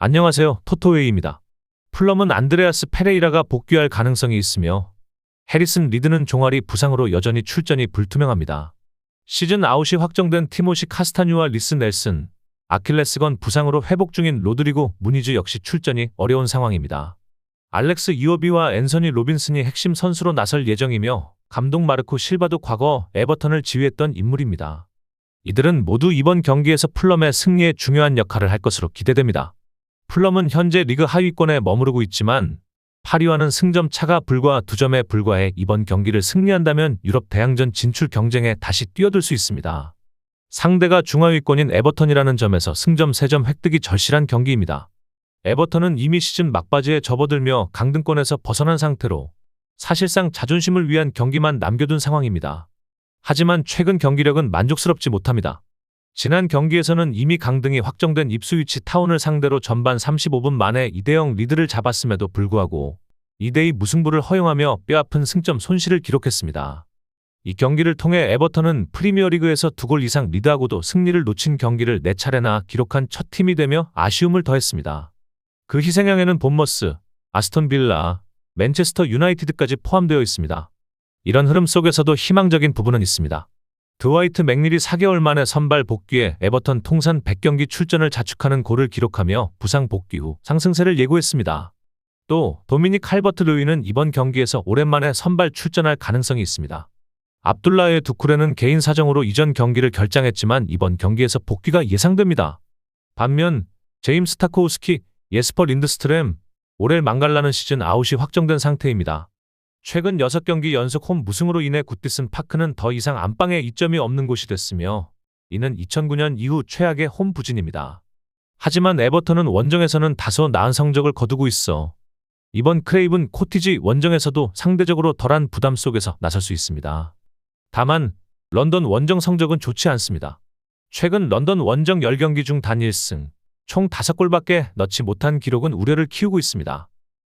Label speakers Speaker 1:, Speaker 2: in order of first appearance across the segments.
Speaker 1: 안녕하세요. 토토웨이입니다. 풀럼은 안드레아스 페레이라가 복귀할 가능성이 있으며 해리슨 리드는 종아리 부상으로 여전히 출전이 불투명합니다. 시즌 아웃이 확정된 티모시 카스타뉴와 리스 넬슨, 아킬레스건 부상으로 회복 중인 로드리고 무니즈 역시 출전이 어려운 상황입니다. 알렉스 이워비와 앤서니 로빈슨이 핵심 선수로 나설 예정이며 감독 마르코 실바도 과거 에버턴을 지휘했던 인물입니다. 이들은 모두 이번 경기에서 풀럼의 승리에 중요한 역할을 할 것으로 기대됩니다. 풀럼은 현재 리그 하위권에 머무르고 있지만 8위와는 승점 차가 불과 2점에 불과해 이번 경기를 승리한다면 유럽 대항전 진출 경쟁에 다시 뛰어들 수 있습니다. 상대가 중하위권인 에버턴이라는 점에서 승점 3점 획득이 절실한 경기입니다. 에버턴은 이미 시즌 막바지에 접어들며 강등권에서 벗어난 상태로 사실상 자존심을 위한 경기만 남겨둔 상황입니다. 하지만 최근 경기력은 만족스럽지 못합니다. 지난 경기에서는 이미 강등이 확정된 입스위치 타운을 상대로 전반 35분 만에 2대0 리드를 잡았음에도 불구하고 2대2 무승부를 허용하며 뼈아픈 승점 손실을 기록했습니다. 이 경기를 통해 에버턴은 프리미어리그에서 2골 이상 리드하고도 승리를 놓친 경기를 4차례나 기록한 첫 팀이 되며 아쉬움을 더했습니다. 그 희생양에는 본머스, 아스톤 빌라, 맨체스터 유나이티드까지 포함되어 있습니다. 이런 흐름 속에서도 희망적인 부분은 있습니다. 드와이트 맥닐이 4개월 만에 선발 복귀해 에버턴 통산 100경기 출전을 자축하는 골을 기록하며 부상 복귀 후 상승세를 예고했습니다. 또 도미닉 칼버트 루이는 이번 경기에서 오랜만에 선발 출전할 가능성이 있습니다. 압둘라의 두쿠레는 개인 사정으로 이전 경기를 결장했지만 이번 경기에서 복귀가 예상됩니다. 반면 제임스 타코우스키, 예스퍼 린드스트렘, 올해 망갈라는 시즌 아웃이 확정된 상태입니다. 최근 6경기 연속 홈 무승으로 인해 굿디슨 파크는 더 이상 안방에 이점이 없는 곳이 됐으며 이는 2009년 이후 최악의 홈 부진입니다. 하지만 에버턴은 원정에서는 다소 나은 성적을 거두고 있어 이번 크레이븐 코티지 원정에서도 상대적으로 덜한 부담 속에서 나설 수 있습니다. 다만 런던 원정 성적은 좋지 않습니다. 최근 런던 원정 10경기 중 단 1승, 총 5골밖에 넣지 못한 기록은 우려를 키우고 있습니다.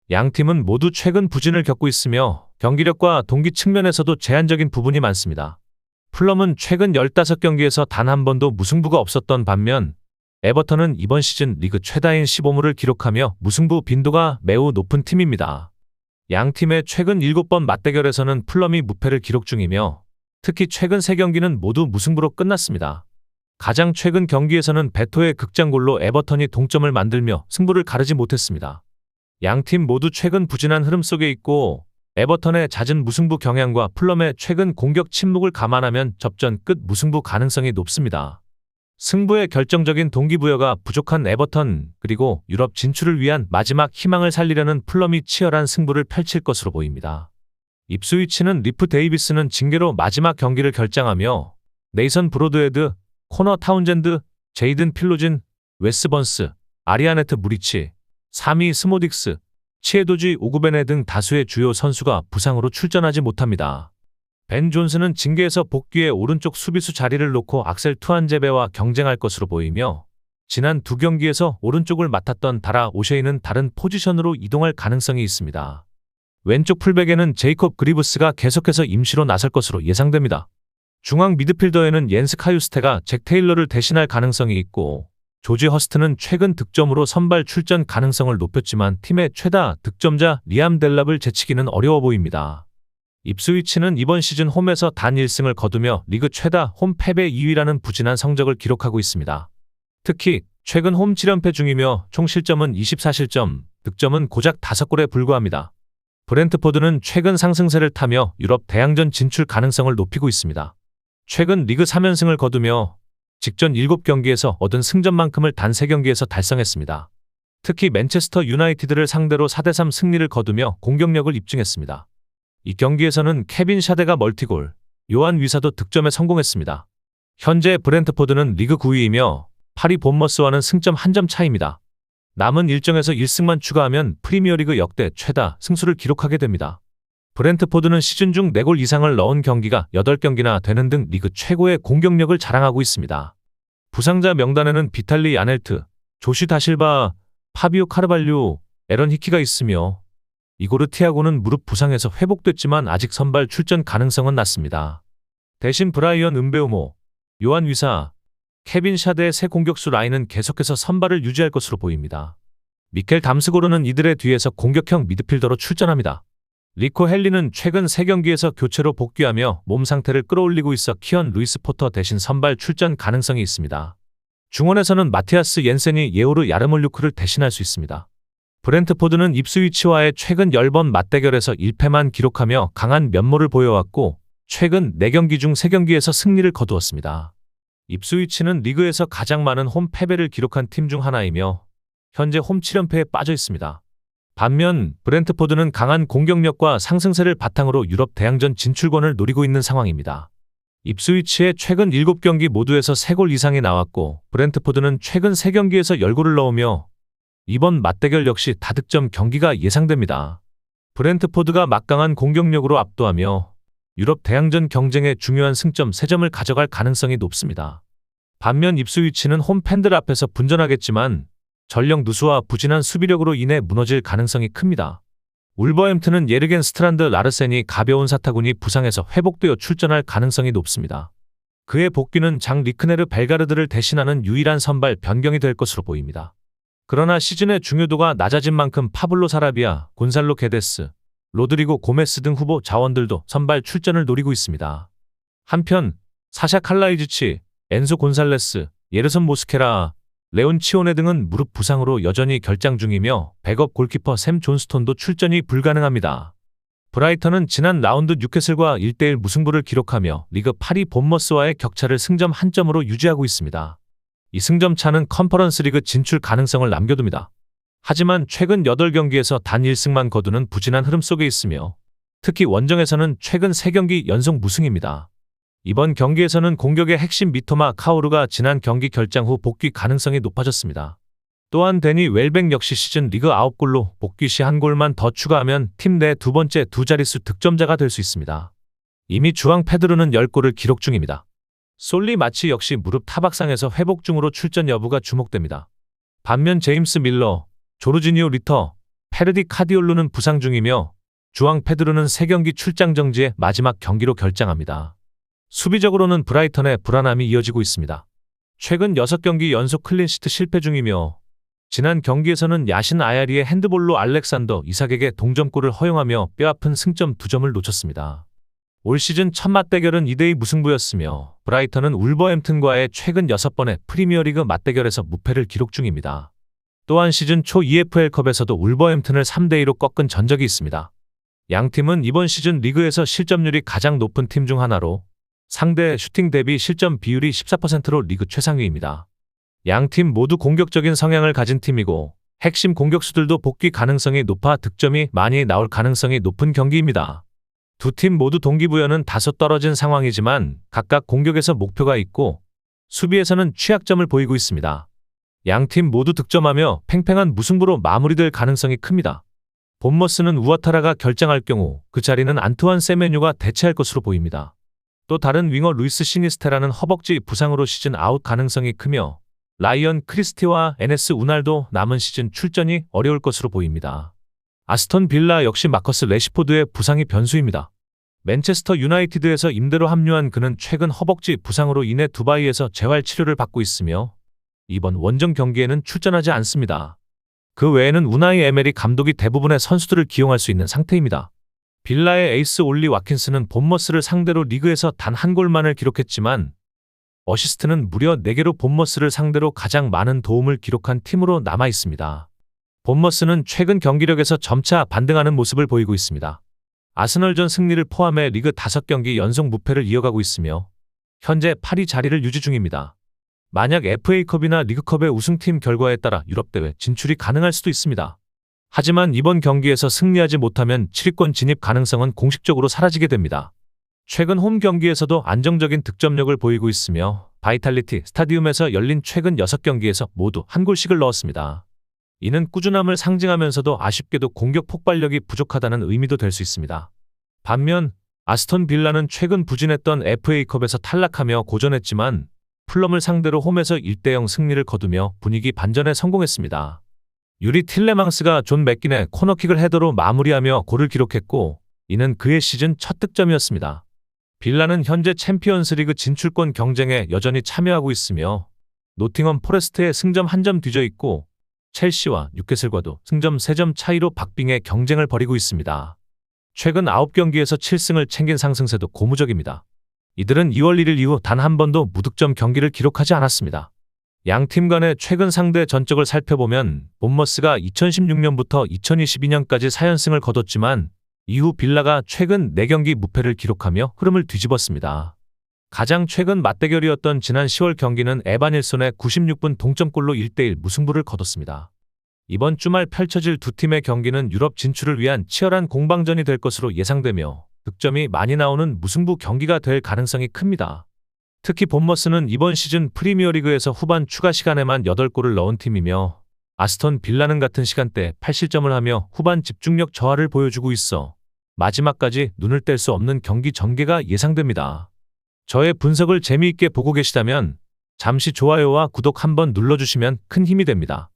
Speaker 1: 양 팀은 모두 최근 부진을 겪고 있으며 경기력과 동기 측면에서도 제한적인 부분이 많습니다. 풀럼은 최근 15경기에서 단 한 번도 무승부가 없었던 반면 에버턴은 이번 시즌 리그 최다인 15무를 기록하며 무승부 빈도가 매우 높은 팀입니다. 양 팀의 최근 7번 맞대결에서는 풀럼이 무패를 기록 중이며 특히 최근 3경기는 모두 무승부로 끝났습니다. 가장 최근 경기에서는 베토의 극장골로 에버턴이 동점을 만들며 승부를 가르지 못했습니다. 양팀 모두 최근 부진한 흐름 속에 있고 에버턴의 잦은 무승부 경향과 풀럼의 최근 공격 침묵을 감안하면 접전 끝 무승부 가능성이 높습니다. 승부의 결정적인 동기부여가 부족한 에버턴 그리고 유럽 진출을 위한 마지막 희망을 살리려는 풀럼이 치열한 승부를 펼칠 것으로 보입니다. 입스위치는 리프 데이비스는 징계로 마지막 경기를 결장하며 네이선 브로드헤드, 코너 타운젠드, 제이든 필로진, 웨스 번스, 아리아네트 무리치, 3위 스모딕스, 치에도지 오구베네 등 다수의 주요 선수가 부상으로 출전하지 못합니다. 벤 존슨은 징계에서 복귀해 오른쪽 수비수 자리를 놓고 악셀 투안제베와 경쟁할 것으로 보이며 지난 2경기에서 오른쪽을 맡았던 다라 오셰이는 다른 포지션으로 이동할 가능성이 있습니다. 왼쪽 풀백에는 제이콥 그리브스가 계속해서 임시로 나설 것으로 예상됩니다. 중앙 미드필더에는 옌스 카유스테가 잭 테일러를 대신할 가능성이 있고 조지 허스트는 최근 득점으로 선발 출전 가능성을 높였지만 팀의 최다 득점자 리암 델랍을 제치기는 어려워 보입니다. 입스위치는 이번 시즌 홈에서 단 1승을 거두며 리그 최다 홈 패배 2위라는 부진한 성적을 기록하고 있습니다. 특히 최근 홈 7연패 중이며 총 실점은 24실점, 득점은 고작 5골에 불과합니다. 브렌트포드는 최근 상승세를 타며 유럽 대항전 진출 가능성을 높이고 있습니다. 최근 리그 3연승을 거두며 직전 7경기에서 얻은 승점만큼을 단 3경기에서 달성했습니다. 특히 맨체스터 유나이티드를 상대로 4대3 승리를 거두며 공격력을 입증했습니다. 이 경기에서는 케빈 샤데가 멀티골, 요한 위사도 득점에 성공했습니다. 현재 브렌트포드는 리그 9위이며 파리 본머스와는 승점 1점 차이입니다. 남은 일정에서 1승만 추가하면 프리미어리그 역대 최다 승수를 기록하게 됩니다. 브렌트포드는 시즌 중 4골 이상을 넣은 경기가 8경기나 되는 등 리그 최고의 공격력을 자랑하고 있습니다. 부상자 명단에는 비탈리 아넬트, 조시 다실바, 파비오 카르발류, 에런 히키가 있으며 이고르 티아고는 무릎 부상에서 회복됐지만 아직 선발 출전 가능성은 낮습니다. 대신 브라이언 은베우모, 요한 위사, 케빈 샤데의 새 공격수 라인은 계속해서 선발을 유지할 것으로 보입니다. 미켈 담스고르는 이들의 뒤에서 공격형 미드필더로 출전합니다. 리코 헨리는 최근 3경기에서 교체로 복귀하며 몸 상태를 끌어올리고 있어 키언 루이스 포터 대신 선발 출전 가능성이 있습니다. 중원에서는 마티아스 옌센이 예오르 야르몰류크를 대신할 수 있습니다. 브렌트포드는 입스위치와의 최근 10번 맞대결에서 1패만 기록하며 강한 면모를 보여왔고 최근 4경기 중 3경기에서 승리를 거두었습니다. 입스위치는 리그에서 가장 많은 홈 패배를 기록한 팀 중 하나이며 현재 홈 7연패에 빠져 있습니다. 반면 브렌트포드는 강한 공격력과 상승세를 바탕으로 유럽 대항전 진출권을 노리고 있는 상황입니다. 입스위치의 최근 7경기 모두에서 3골 이상이 나왔고 브렌트포드는 최근 3경기에서 10골을 넣으며 이번 맞대결 역시 다득점 경기가 예상됩니다. 브렌트포드가 막강한 공격력으로 압도하며 유럽 대항전 경쟁에 중요한 승점 3점을 가져갈 가능성이 높습니다. 반면 입스위치는 홈 팬들 앞에서 분전하겠지만 전력 누수와 부진한 수비력으로 인해 무너질 가능성이 큽니다. 울버햄튼은 예르겐 스트란드 라르센이 가벼운 사타구니 부상에서 회복되어 출전할 가능성이 높습니다. 그의 복귀는 장 리크네르 벨가르드를 대신하는 유일한 선발 변경이 될 것으로 보입니다. 그러나 시즌의 중요도가 낮아진 만큼 파블로 사라비아, 곤살로 게데스, 로드리고 고메스 등 후보 자원들도 선발 출전을 노리고 있습니다. 한편 사샤 칼라이지치, 엔소 곤살레스, 예르선 모스케라, 레온 치오네 등은 무릎 부상으로 여전히 결장 중이며 백업 골키퍼 샘 존스톤도 출전이 불가능합니다. 브라이턴은 지난 라운드 뉴캐슬과 1대1 무승부를 기록하며 리그 8위 본머스와의 격차를 승점 1점으로 유지하고 있습니다. 이 승점 차는 컨퍼런스 리그 진출 가능성을 남겨둡니다. 하지만 최근 8경기에서 단 1승만 거두는 부진한 흐름 속에 있으며 특히 원정에서는 최근 3경기 연속 무승입니다. 이번 경기에서는 공격의 핵심 미토마 카오르가 지난 경기 결장 후 복귀 가능성이 높아졌습니다. 또한 데니 웰뱅 역시 시즌 리그 9골로 복귀 시 1골만 더 추가하면 팀 내 두 번째 두 자릿수 득점자가 될 수 있습니다. 이미 주앙 페드로는 10골을 기록 중입니다. 솔리 마치 역시 무릎 타박상에서 회복 중으로 출전 여부가 주목됩니다. 반면 제임스 밀러, 조르지니오 리터, 페르디 카디올루는 부상 중이며 주앙 페드로는 3경기 출장 정지에 마지막 경기로 결장합니다. 수비적으로는 브라이턴의 불안함이 이어지고 있습니다. 최근 6경기 연속 클린시트 실패 중이며 지난 경기에서는 야신 아야리의 핸드볼로 알렉산더 이삭에게 동점골을 허용하며 뼈아픈 승점 2점을 놓쳤습니다. 올 시즌 첫 맞대결은 2대2 무승부였으며 브라이턴은 울버햄튼과의 최근 6번의 프리미어리그 맞대결에서 무패를 기록 중입니다. 또한 시즌 초 EFL컵에서도 울버햄튼을 3대2로 꺾은 전적이 있습니다. 양팀은 이번 시즌 리그에서 실점률이 가장 높은 팀 중 하나로 상대 슈팅 대비 실점 비율이 14%로 리그 최상위입니다. 양팀 모두 공격적인 성향을 가진 팀이고 핵심 공격수들도 복귀 가능성이 높아 득점이 많이 나올 가능성이 높은 경기입니다. 두 팀 모두 동기부여는 다소 떨어진 상황이지만 각각 공격에서 목표가 있고 수비에서는 취약점을 보이고 있습니다. 양팀 모두 득점하며 팽팽한 무승부로 마무리될 가능성이 큽니다. 본머스는 우아타라가 결장할 경우 그 자리는 안투안 세메뉴가 대체할 것으로 보입니다. 또 다른 윙어 루이스 시니스테라는 허벅지 부상으로 시즌 아웃 가능성이 크며 라이언 크리스티와 에네스 우날도 남은 시즌 출전이 어려울 것으로 보입니다. 아스톤 빌라 역시 마커스 레시포드의 부상이 변수입니다. 맨체스터 유나이티드에서 임대로 합류한 그는 최근 허벅지 부상으로 인해 두바이에서 재활 치료를 받고 있으며 이번 원정 경기에는 출전하지 않습니다. 그 외에는 우나이 에메리 감독이 대부분의 선수들을 기용할 수 있는 상태입니다. 빌라의 에이스 올리 와킨스는 본머스를 상대로 리그에서 단 1골만을 기록했지만 어시스트는 무려 4개로 본머스를 상대로 가장 많은 도움을 기록한 팀으로 남아 있습니다. 본머스는 최근 경기력에서 점차 반등하는 모습을 보이고 있습니다. 아스널전 승리를 포함해 리그 5경기 연속 무패를 이어가고 있으며 현재 8위 자리를 유지 중입니다. 만약 FA컵이나 리그컵의 우승팀 결과에 따라 유럽대회 진출이 가능할 수도 있습니다. 하지만 이번 경기에서 승리하지 못하면 7위권 진입 가능성은 공식적으로 사라지게 됩니다. 최근 홈 경기에서도 안정적인 득점력을 보이고 있으며 바이탈리티 스타디움에서 열린 최근 6경기에서 모두 1골씩을 넣었습니다. 이는 꾸준함을 상징하면서도 아쉽게도 공격 폭발력이 부족하다는 의미도 될 수 있습니다. 반면 아스톤 빌라는 최근 부진했던 FA컵에서 탈락하며 고전했지만 풀럼을 상대로 홈에서 1대0 승리를 거두며 분위기 반전에 성공했습니다. 유리 틸레망스가 존 맥긴의 코너킥을 헤더로 마무리하며 골을 기록했고 이는 그의 시즌 첫 득점이었습니다. 빌라는 현재 챔피언스리그 진출권 경쟁에 여전히 참여하고 있으며 노팅엄 포레스트의 승점 1점 뒤져 있고 첼시와 뉴캐슬과도 승점 3점 차이로 박빙의 경쟁을 벌이고 있습니다. 최근 9경기에서 7승을 챙긴 상승세도 고무적입니다. 이들은 2월 1일 이후 단 한 번도 무득점 경기를 기록하지 않았습니다. 양 팀 간의 최근 상대 전적을 살펴보면 본머스가 2016년부터 2022년까지 4연승을 거뒀지만 이후 빌라가 최근 4경기 무패를 기록하며 흐름을 뒤집었습니다. 가장 최근 맞대결이었던 지난 10월 경기는 에바닐손의 96분 동점골로 1대1 무승부를 거뒀습니다. 이번 주말 펼쳐질 두 팀의 경기는 유럽 진출을 위한 치열한 공방전이 될 것으로 예상되며 득점이 많이 나오는 무승부 경기가 될 가능성이 큽니다. 특히 본머스는 이번 시즌 프리미어리그에서 후반 추가 시간에만 8골을 넣은 팀이며 아스톤 빌라는 같은 시간대 8실점을 하며 후반 집중력 저하를 보여주고 있어 마지막까지 눈을 뗄 수 없는 경기 전개가 예상됩니다. 저의 분석을 재미있게 보고 계시다면 잠시 좋아요와 구독 한번 눌러주시면 큰 힘이 됩니다.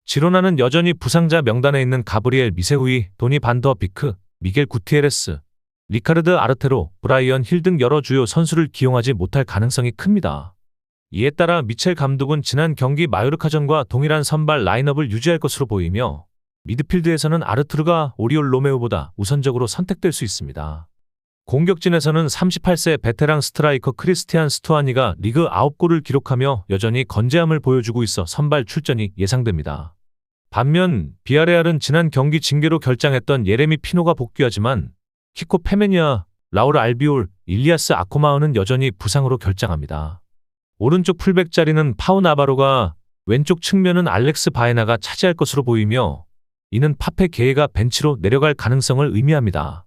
Speaker 1: 지로나는 여전히 부상자 명단에 있는 가브리엘 미세우이, 도니 반더 비크, 미겔 구티에레스, 리카르드 아르테로, 브라이언 힐 등 여러 주요 선수를 기용하지 못할 가능성이 큽니다. 이에 따라 미첼 감독은 지난 경기 마요르카전과 동일한 선발 라인업을 유지할 것으로 보이며 미드필드에서는 아르투르가 오리올 로메오보다 우선적으로 선택될 수 있습니다. 공격진에서는 38세 베테랑 스트라이커 크리스티안 스투아니가 리그 9골을 기록하며 여전히 건재함을 보여주고 있어 선발 출전이 예상됩니다. 반면 비아레알은 지난 경기 징계로 결장했던 예레미 피노가 복귀하지만 키코 페메니아, 라우르 알비올, 일리아스 아코마우는 여전히 부상으로 결장합니다. 오른쪽 풀백 자리는 파우 나바로가, 왼쪽 측면은 알렉스 바에나가 차지할 것으로 보이며 이는 파페 게에가 벤치로 내려갈 가능성을 의미합니다.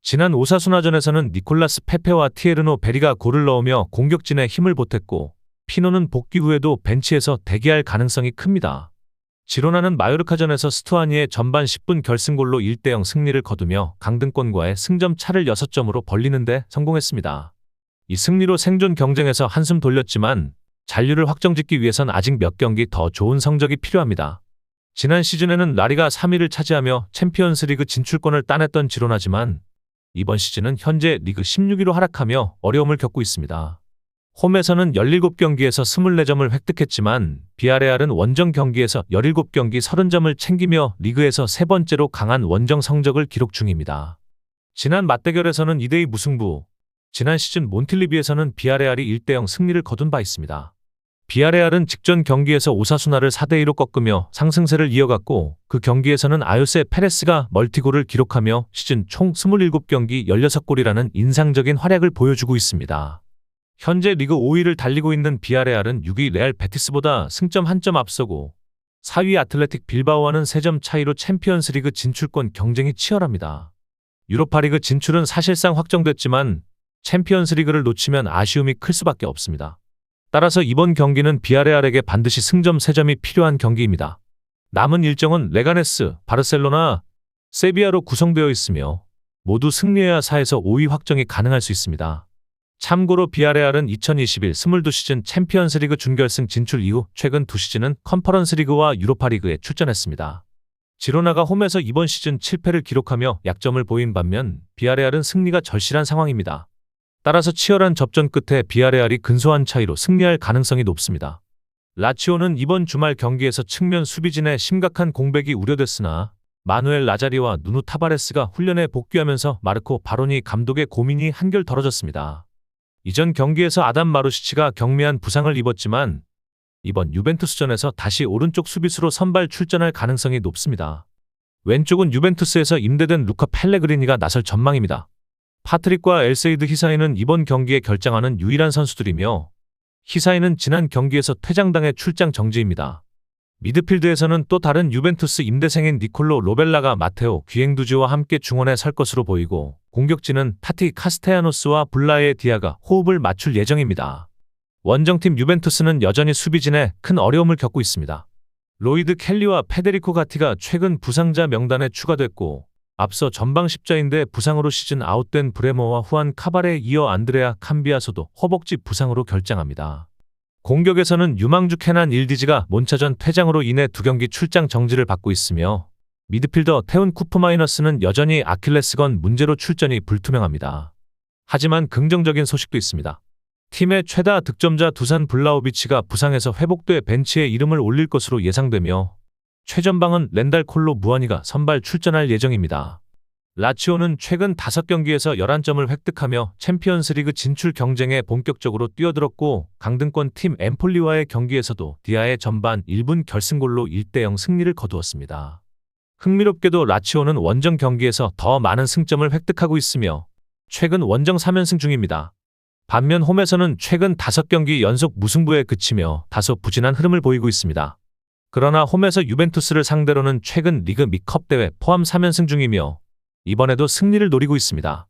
Speaker 1: 지난 오사수나전에서는 니콜라스 페페와 티에르노 베리가 골을 넣으며 공격진에 힘을 보탰고 피노는 복귀 후에도 벤치에서 대기할 가능성이 큽니다. 지로나는 마요르카전에서 스투아니의 전반 10분 결승골로 1대0 승리를 거두며 강등권과의 승점 차를 6점으로 벌리는 데 성공했습니다. 이 승리로 생존 경쟁에서 한숨 돌렸지만 잔류를 확정짓기 위해선 아직 몇 경기 더 좋은 성적이 필요합니다. 지난 시즌에는 라리가 3위를 차지하며 챔피언스리그 진출권을 따냈던 지로나지만 이번 시즌은 현재 리그 16위로 하락하며 어려움을 겪고 있습니다. 홈에서는 17경기에서 24점을 획득했지만 비아레알은 원정 경기에서 17경기 30점을 챙기며 리그에서 세 번째로 강한 원정 성적을 기록 중입니다. 지난 맞대결에서는 2대2 무승부, 지난 시즌 몬틸리비에서는 비아레알이 1대0 승리를 거둔 바 있습니다. 비아레알은 직전 경기에서 오사수나를 4대2로 꺾으며 상승세를 이어갔고 그 경기에서는 아요세 페레스가 멀티골을 기록하며 시즌 총 27경기 16골이라는 인상적인 활약을 보여주고 있습니다. 현재 리그 5위를 달리고 있는 비아레알은 6위 레알 베티스보다 승점 1점 앞서고 4위 아틀레틱 빌바오와는 3점 차이로 챔피언스리그 진출권 경쟁이 치열합니다. 유로파리그 진출은 사실상 확정됐지만 챔피언스리그를 놓치면 아쉬움이 클 수밖에 없습니다. 따라서 이번 경기는 비아레알에게 반드시 승점 3점이 필요한 경기입니다. 남은 일정은 레가네스, 바르셀로나, 세비야로 구성되어 있으며 모두 승리해야 4에서 5위 확정이 가능할 수 있습니다. 참고로 비아레알은 2021 22시즌 챔피언스리그 준결승 진출 이후 최근 2시즌은 컨퍼런스리그와 유로파리그에 출전했습니다. 지로나가 홈에서 이번 시즌 7패를 기록하며 약점을 보인 반면 비아레알은 승리가 절실한 상황입니다. 따라서 치열한 접전 끝에 비아레알이 근소한 차이로 승리할 가능성이 높습니다. 라치오는 이번 주말 경기에서 측면 수비진의 심각한 공백이 우려됐으나 마누엘 라자리와 누누 타바레스가 훈련에 복귀하면서 마르코 바로니 감독의 고민이 한결 덜어졌습니다. 이전 경기에서 아담 마루시치가 경미한 부상을 입었지만 이번 유벤투스전에서 다시 오른쪽 수비수로 선발 출전할 가능성이 높습니다. 왼쪽은 유벤투스에서 임대된 루카 펠레그리니가 나설 전망입니다. 파트릭과 엘세이드 히사이는 이번 경기에 결장하는 유일한 선수들이며 히사이는 지난 경기에서 퇴장당해 출장 정지입니다. 미드필드에서는 또 다른 유벤투스 임대생인 니콜로 로벨라가 마테오 귀행두지와 함께 중원에 설 것으로 보이고 공격진은 타티 카스테야노스와 블라에 디아가 호흡을 맞출 예정입니다. 원정팀 유벤투스는 여전히 수비진에 큰 어려움을 겪고 있습니다. 로이드 켈리와 페데리코 가티가 최근 부상자 명단에 추가됐고 앞서 전방 십자인대 부상으로 시즌 아웃된 브레모와 후안 카바레에 이어 안드레아 캄비아소도 허벅지 부상으로 결장합니다. 공격에서는 유망주 케난 일디지가 몬차전 퇴장으로 인해 2경기 출장 정지를 받고 있으며 미드필더 테운 쿠퍼마이너스는 여전히 아킬레스건 문제로 출전이 불투명합니다. 하지만 긍정적인 소식도 있습니다. 팀의 최다 득점자 두산 블라우비치가 부상에서 회복돼 벤치에 이름을 올릴 것으로 예상되며 최전방은 렌달 콜로 무아니가 선발 출전할 예정입니다. 라치오는 최근 5경기에서 11점을 획득하며 챔피언스리그 진출 경쟁에 본격적으로 뛰어들었고 강등권 팀 엠폴리와의 경기에서도 디아의 전반 1분 결승골로 1대0 승리를 거두었습니다. 흥미롭게도 라치오는 원정 경기에서 더 많은 승점을 획득하고 있으며 최근 원정 3연승 중입니다. 반면 홈에서는 최근 5경기 연속 무승부에 그치며 다소 부진한 흐름을 보이고 있습니다. 그러나 홈에서 유벤투스를 상대로는 최근 리그 및 컵 대회 포함 3연승 중이며 이번에도 승리를 노리고 있습니다.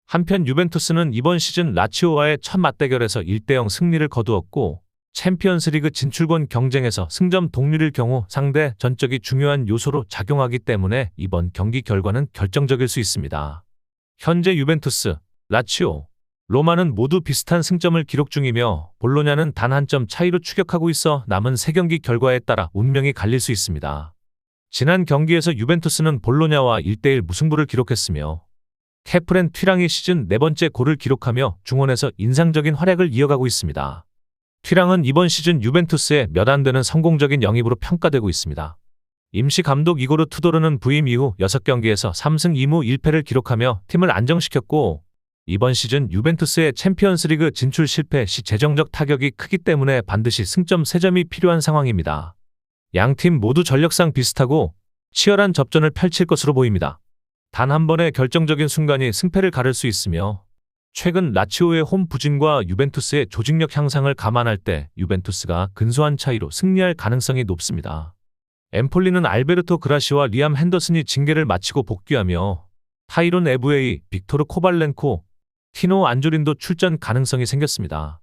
Speaker 1: 한편 유벤투스는 이번 시즌 라치오와의 첫 맞대결에서 1대0 승리를 거두었고 챔피언스리그 진출권 경쟁에서 승점 동률일 경우 상대 전적이 중요한 요소로 작용하기 때문에 이번 경기 결과는 결정적일 수 있습니다. 현재 유벤투스, 라치오, 로마는 모두 비슷한 승점을 기록 중이며 볼로냐는 단 한 점 차이로 추격하고 있어 남은 3경기 결과에 따라 운명이 갈릴 수 있습니다. 지난 경기에서 유벤투스는 볼로냐와 1대1 무승부를 기록했으며 케프렌 튀랑이 시즌 4번째 골을 기록하며 중원에서 인상적인 활약을 이어가고 있습니다. 튀랑은 이번 시즌 유벤투스의 몇 안 되는 성공적인 영입으로 평가되고 있습니다. 임시 감독 이고르 투도르는 부임 이후 6경기에서 3승 2무 1패를 기록하며 팀을 안정시켰고 이번 시즌 유벤투스의 챔피언스리그 진출 실패 시 재정적 타격이 크기 때문에 반드시 승점 3점이 필요한 상황입니다. 양팀 모두 전력상 비슷하고 치열한 접전을 펼칠 것으로 보입니다. 단 한 번의 결정적인 순간이 승패를 가를 수 있으며 최근 라치오의 홈 부진과 유벤투스의 조직력 향상을 감안할 때 유벤투스가 근소한 차이로 승리할 가능성이 높습니다. 엠폴리는 알베르토 그라시와 리암 핸더슨이 징계를 마치고 복귀하며 타이론 에브웨이, 빅토르 코발렌코, 티노 안조린도 출전 가능성이 생겼습니다.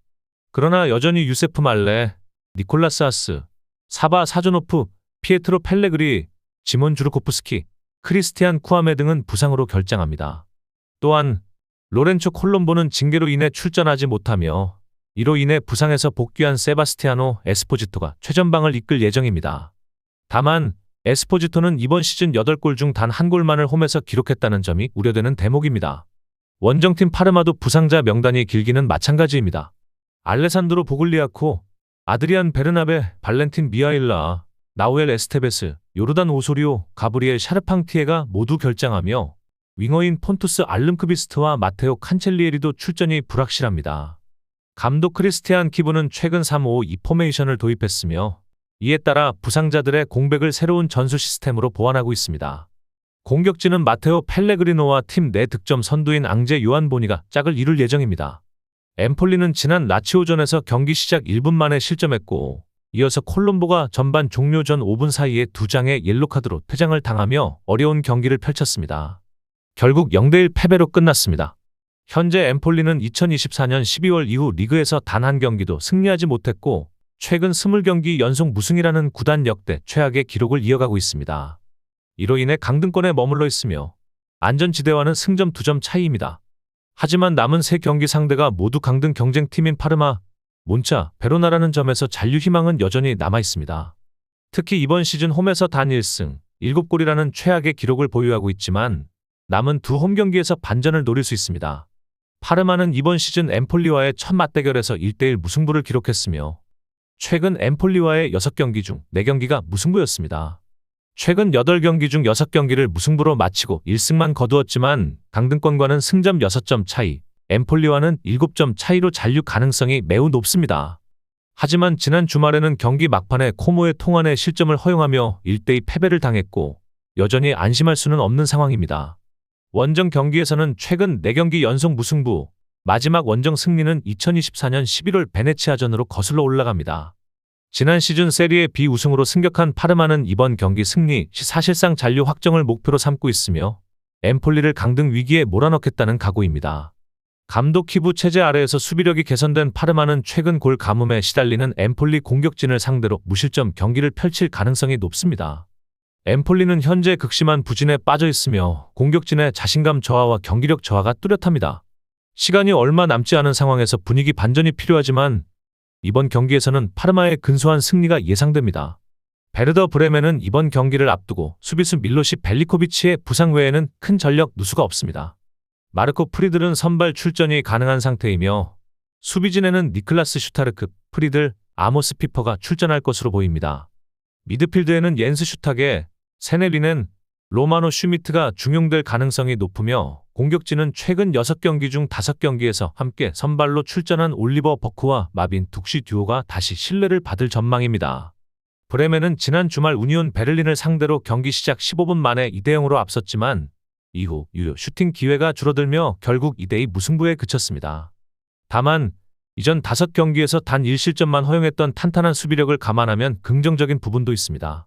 Speaker 1: 그러나 여전히 유세프 말레, 니콜라스 하스, 사바 사조노프, 피에트로 펠레그리, 지몬 주르코프스키, 크리스티안 쿠아메 등은 부상으로 결장합니다. 또한 로렌초 콜롬보는 징계로 인해 출전하지 못하며 이로 인해 부상에서 복귀한 세바스티아노 에스포지토가 최전방을 이끌 예정입니다. 다만 에스포지토는 이번 시즌 8골 중 단 1골만을 홈에서 기록했다는 점이 우려되는 대목입니다. 원정팀 파르마도 부상자 명단이 길기는 마찬가지입니다. 알레산드로 보글리아코, 아드리안 베르나베, 발렌틴 미하일라, 나우엘 에스테베스, 요르단 오소리오, 가브리엘 샤르팡티에가 모두 결장하며 윙어인 폰투스 알름크비스트와 마테오 칸첼리에리도 출전이 불확실합니다. 감독 크리스티안 키브는 최근 3-5-2 포메이션을 도입했으며 이에 따라 부상자들의 공백을 새로운 전술 시스템으로 보완하고 있습니다. 공격진은 마테오 펠레그리노와 팀 내 득점 선두인 앙제 요한보니가 짝을 이룰 예정입니다. 엠폴리는 지난 라치오전에서 경기 시작 1분 만에 실점했고 이어서 콜롬보가 전반 종료 전 5분 사이에 2장의 옐로카드로 퇴장을 당하며 어려운 경기를 펼쳤습니다. 결국 0대1 패배로 끝났습니다. 현재 엠폴리는 2024년 12월 이후 리그에서 단 한 경기도 승리하지 못했고 최근 20경기 연속 무승이라는 구단 역대 최악의 기록을 이어가고 있습니다. 이로 인해 강등권에 머물러 있으며 안전지대와는 승점 2점 차이입니다. 하지만 남은 3경기 상대가 모두 강등 경쟁팀인 파르마, 몬차, 베로나라는 점에서 잔류 희망은 여전히 남아있습니다. 특히 이번 시즌 홈에서 단 1승, 7골이라는 최악의 기록을 보유하고 있지만 남은 두 홈경기에서 반전을 노릴 수 있습니다. 파르마는 이번 시즌 엠폴리와의 첫 맞대결에서 1대1 무승부를 기록했으며 최근 엠폴리와의 6경기 중 4경기가 무승부였습니다. 최근 8경기 중 6경기를 무승부로 마치고 1승만 거두었지만 강등권과는 승점 6점 차이, 엠폴리와는 7점 차이로 잔류 가능성이 매우 높습니다. 하지만 지난 주말에는 경기 막판에 코모의 통안에 실점을 허용하며 1대2 패배를 당했고 여전히 안심할 수는 없는 상황입니다. 원정 경기에서는 최근 4경기 연속 무승부, 마지막 원정 승리는 2024년 11월 베네치아전으로 거슬러 올라갑니다. 지난 시즌 세리에 B 우승으로 승격한 파르마는 이번 경기 승리 시 사실상 잔류 확정을 목표로 삼고 있으며 엠폴리를 강등 위기에 몰아넣겠다는 각오입니다. 감독 키부 체제 아래에서 수비력이 개선된 파르마는 최근 골 가뭄에 시달리는 엠폴리 공격진을 상대로 무실점 경기를 펼칠 가능성이 높습니다. 엠폴리는 현재 극심한 부진에 빠져 있으며 공격진의 자신감 저하와 경기력 저하가 뚜렷합니다. 시간이 얼마 남지 않은 상황에서 분위기 반전이 필요하지만 이번 경기에서는 파르마의 근소한 승리가 예상됩니다. 베르더 브레멘은 이번 경기를 앞두고 수비수 밀로시 벨리코비치의 부상 외에는 큰 전력 누수가 없습니다. 마르코 프리들은 선발 출전이 가능한 상태이며 수비진에는 니클라스 슈타르크, 프리들, 아모스 피퍼가 출전할 것으로 보입니다. 미드필드에는 옌스 슈타게, 세네리넨, 로마노 슈미트가 중용될 가능성이 높으며 공격진은 최근 6경기 중 5경기에서 함께 선발로 출전한 올리버 버크와 마빈 둑시 듀오가 다시 신뢰를 받을 전망입니다. 브레멘은 지난 주말 우니온 베를린을 상대로 경기 시작 15분 만에 2대0으로 앞섰지만 이후 유효 슈팅 기회가 줄어들며 결국 2대2 무승부에 그쳤습니다. 다만 이전 5경기에서 단 1실점만 허용했던 탄탄한 수비력을 감안하면 긍정적인 부분도 있습니다.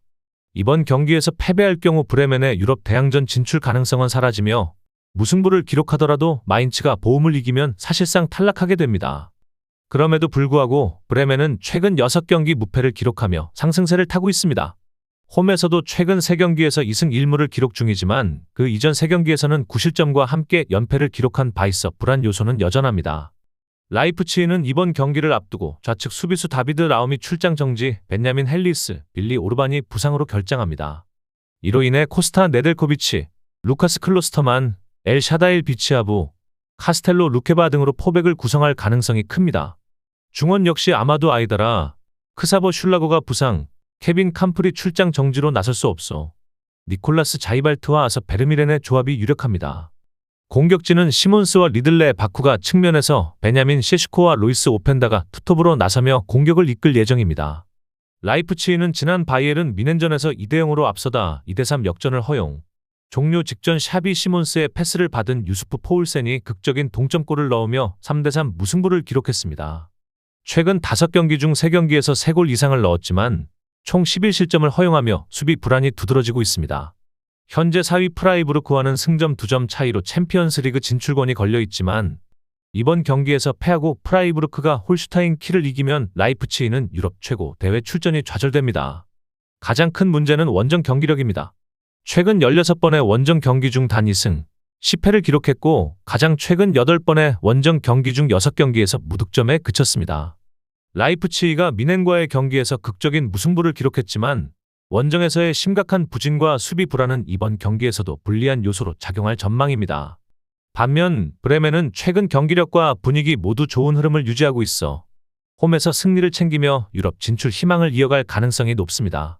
Speaker 1: 이번 경기에서 패배할 경우 브레멘의 유럽 대항전 진출 가능성은 사라지며 무승부를 기록하더라도 마인츠가 보움을 이기면 사실상 탈락하게 됩니다. 그럼에도 불구하고 브레멘은 최근 6경기 무패를 기록하며 상승세를 타고 있습니다. 홈에서도 최근 3경기에서 2승 1무를 기록 중이지만 그 이전 3경기에서는 9실점과 함께 연패를 기록한 바 있어 불안 요소는 여전합니다. 라이프치히는 이번 경기를 앞두고 좌측 수비수 다비드 라움이 출장 정지, 벤야민 헬리스, 빌리 오르반이 부상으로 결장합니다. 이로 인해 코스타 네델코비치, 루카스 클로스터만, 엘 샤다일 비치아부, 카스텔로 루케바 등으로 포백을 구성할 가능성이 큽니다. 중원 역시 아마도 아이다라, 크사버 슐라거가 부상, 케빈 캄프리 출장 정지로 나설 수 없어 니콜라스 자이발트와 아서 베르미렌의 조합이 유력합니다. 공격진은 시몬스와 리들레 바쿠가 측면에서 베냐민 셰슈코와 로이스 오펜다가 투톱으로 나서며 공격을 이끌 예정입니다. 라이프치히는 지난 바이에른 미넨전에서 2대0으로 앞서다 2대3 역전을 허용. 종료 직전 샤비 시몬스의 패스를 받은 유수프 포울센이 극적인 동점골을 넣으며 3대3 무승부를 기록했습니다. 최근 5경기 중 3경기에서 3골 이상을 넣었지만 총 11실점을 허용하며 수비 불안이 두드러지고 있습니다. 현재 4위 프라이부르크와는 승점 2점 차이로 챔피언스리그 진출권이 걸려있지만 이번 경기에서 패하고 프라이부르크가 홀슈타인 키를 이기면 라이프치히는 유럽 최고 대회 출전이 좌절됩니다. 가장 큰 문제는 원정 경기력입니다. 최근 16번의 원정 경기 중 단 2승, 10패를 기록했고 가장 최근 8번의 원정 경기 중 6경기에서 무득점에 그쳤습니다. 라이프치히가 미넨과의 경기에서 극적인 무승부를 기록했지만 원정에서의 심각한 부진과 수비 불안은 이번 경기에서도 불리한 요소로 작용할 전망입니다. 반면 브레멘은 최근 경기력과 분위기 모두 좋은 흐름을 유지하고 있어 홈에서 승리를 챙기며 유럽 진출 희망을 이어갈 가능성이 높습니다.